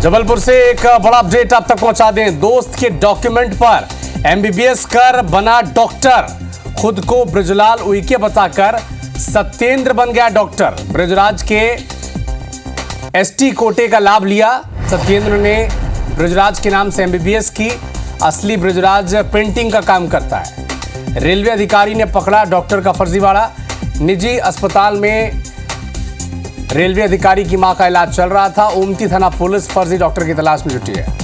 जबलपुर से एक बड़ा अपडेट आप तक पहुंचा दें। दोस्त के डॉक्यूमेंट पर एमबीबीएस कर बना डॉक्टर। खुद को बृजलाल उइके बताकर सत्येंद्र बन गया डॉक्टर। बृजराज के एसटी कोटे का लाभ लिया। सत्येंद्र ने बृजराज के नाम से एमबीबीएस की। असली बृजराज पेंटिंग का काम करता है। रेलवे अधिकारी ने पकड़ा डॉक्टर का फर्जीवाड़ा। निजी अस्पताल में रेलवे अधिकारी की मां का इलाज चल रहा था। ओमती थाना पुलिस फर्जी डॉक्टर की तलाश में जुटी है।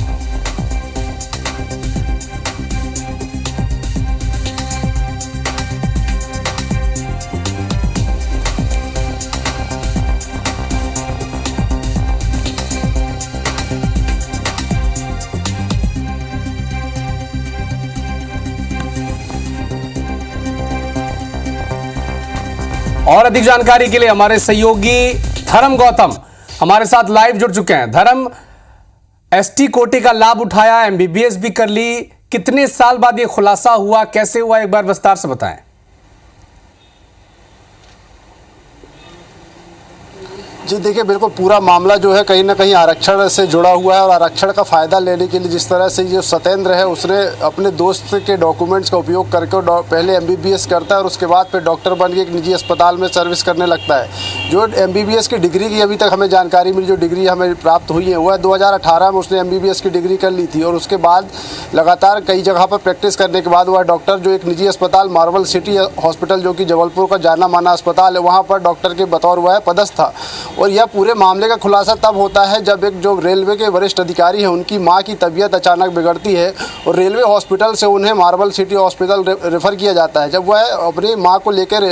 और अधिक जानकारी के लिए हमारे सहयोगी धर्म गौतम हमारे साथ लाइव जुड़ चुके हैं। धर्म, एसटी कोटे का लाभ उठाया, एमबीबीएस भी कर ली, कितने साल बाद ये खुलासा हुआ, कैसे हुआ, एक बार विस्तार से बताएं। जी देखिए, बिल्कुल पूरा मामला जो है कहीं ना कहीं आरक्षण से जुड़ा हुआ है और आरक्षण का फ़ायदा लेने के लिए जिस तरह से ये सत्येंद्र है उसने अपने दोस्त के डॉक्यूमेंट्स का उपयोग करके पहले एमबीबीएस करता है और उसके बाद फिर डॉक्टर बन के एक निजी अस्पताल में सर्विस करने लगता है। जो एमबीबीएस की डिग्री की अभी तक हमें जानकारी मिली, जो डिग्री हमें प्राप्त हुई है वह 2018 में उसने एमबीबीएस की डिग्री कर ली थी और उसके बाद लगातार कई जगह पर प्रैक्टिस करने के बाद वह डॉक्टर जो एक निजी अस्पताल मार्बल सिटी हॉस्पिटल जो कि जबलपुर का जाना माना अस्पताल है वहाँ पर डॉक्टर के बतौर वह पदस्थ था। और यह पूरे मामले का खुलासा तब होता है जब एक जो रेलवे के वरिष्ठ अधिकारी हैं उनकी मां की तबीयत अचानक बिगड़ती है और रेलवे हॉस्पिटल से उन्हें मार्बल सिटी हॉस्पिटल रेफ़र किया जाता है। जब वह अपनी मां को लेकर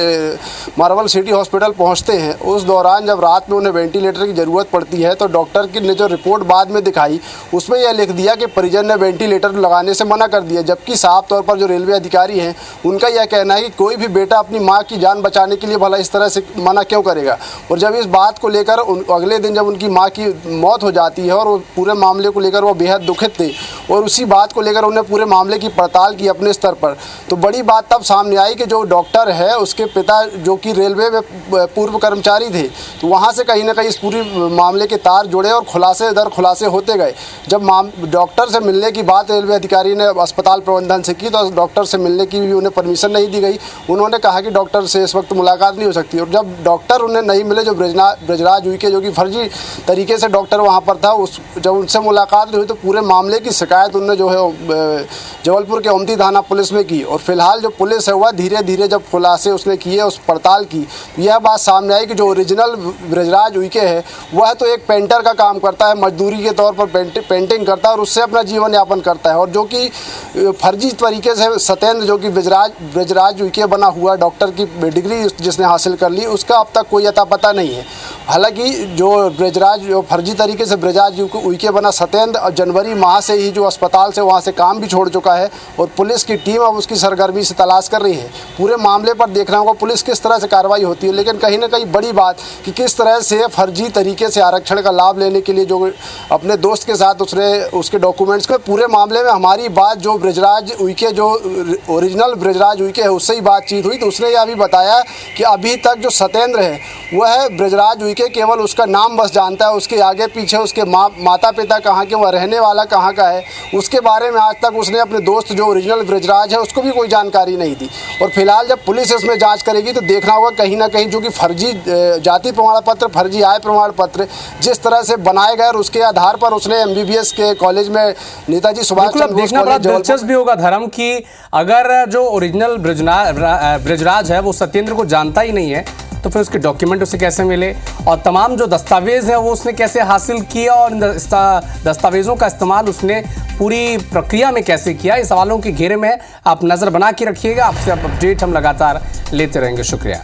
मार्बल सिटी हॉस्पिटल पहुंचते हैं उस दौरान जब रात में उन्हें वेंटिलेटर की ज़रूरत पड़ती है तो डॉक्टर की ने जो रिपोर्ट बाद में दिखाई उसमें यह लिख दिया कि परिजन ने वेंटिलेटर लगाने से मना कर दिया, जबकि साफ तौर पर जो रेलवे अधिकारी हैं उनका यह कहना है कि कोई भी बेटा अपनी माँ की जान बचाने के लिए भला इस तरह से मना क्यों करेगा। और जब इस बात को लेकर अगले दिन जब उनकी मां की मौत हो जाती है और वो पूरे मामले को लेकर वो बेहद दुखित थे और उसी बात को लेकर उन्हें पूरे मामले की पड़ताल की अपने स्तर पर, तो बड़ी बात तब सामने आई कि जो डॉक्टर है उसके पिता जो कि रेलवे में पूर्व कर्मचारी थे, तो वहाँ से कहीं ना कहीं इस पूरी मामले के तार जुड़े और खुलासे दर खुलासे होते गए। जब डॉक्टर से मिलने की बात रेलवे अधिकारी ने अस्पताल प्रबंधन से की तो डॉक्टर से मिलने की भी उन्हें परमिशन नहीं दी गई। उन्होंने कहा कि डॉक्टर से इस वक्त मुलाकात नहीं हो सकती और जब डॉक्टर उन्हें नहीं मिले, जो बृजराज उइके जो कि फर्जी तरीके से डॉक्टर वहाँ पर था, जब उनसे मुलाकात नहीं हुई तो पूरे मामले की शिकायत उन्होंने जो है जबलपुर के ओमती थाना पुलिस में की। और फिलहाल जो पुलिस है वह धीरे धीरे जब खुलासे उसने किए, उस पड़ताल की, यह बात सामने आई कि जो ओरिजिनल बृजराज उइके है वह तो एक पेंटर का काम करता है, मजदूरी के तौर पर पेंटिंग करता है और उससे अपना जीवन यापन करता है। और जो कि फर्जी तरीके से सत्येंद्र जो कि बृजराज उइके बना हुआ डॉक्टर की डिग्री जिसने हासिल कर ली उसका अब तक कोई अता पता नहीं है। हालांकि जो बृजराज जो फर्जी तरीके से बृजराज उइके बना सत्येंद्र जनवरी माह से ही जो अस्पताल से वहाँ से काम भी छोड़ चुका है और पुलिस की टीम अब उसकी सरगर्मी से तलाश कर रही है। पूरे मामले पर देखना होगा पुलिस किस तरह से कार्रवाई होती है, लेकिन कहीं ना कहीं बड़ी बात कि किस तरह से फर्जी तरीके से आरक्षण का लाभ लेने के लिए जो अपने दोस्त के साथ उसके डॉक्यूमेंट्स के पूरे मामले में हमारी बात जो बृजराज उइके जो ओरिजिनल बृजराज उइके है उससे ही बातचीत हुई तो उसने यह भी बताया कि अभी तक जो सत्येंद्र है वह बृजराज उइके केवल उसका नाम बस जानता है, उसके आगे पीछे उसके माता पिता कहाँ के, वह रहने वाला कहाँ का है, उसके बारे में आज तक उसने अपने दोस्त जो ओरिजिनल बृजराज है उसको भी कोई जानकारी नहीं दी। और फिलहाल जब पुलिस इसमें जांच करेगी तो देखना होगा कहीं ना कहीं जो कि फर्जी जाति प्रमाण पत्र, फर्जी आय प्रमाण पत्र जिस तरह से बनाए गए और उसके आधार पर उसने एमबीबीएस के कॉलेज में नेताजी सुभाष चंद्र बोस देखना बड़ा दिलचस्प भी होगा धर्म की अगर जो ओरिजिनल बृजराज है वो सत्येंद्र को जानता ही नहीं है तो फिर उसके डॉक्यूमेंट उसे कैसे मिले और तमाम जो दस्तावेज हैं वो उसने कैसे हासिल किया और दस्तावेजों का इस्तेमाल उसने पूरी प्रक्रिया में कैसे किया। इस सवालों के घेरे में आप नज़र बना के रखिएगा। आपसे अपडेट हम लगातार लेते रहेंगे। शुक्रिया।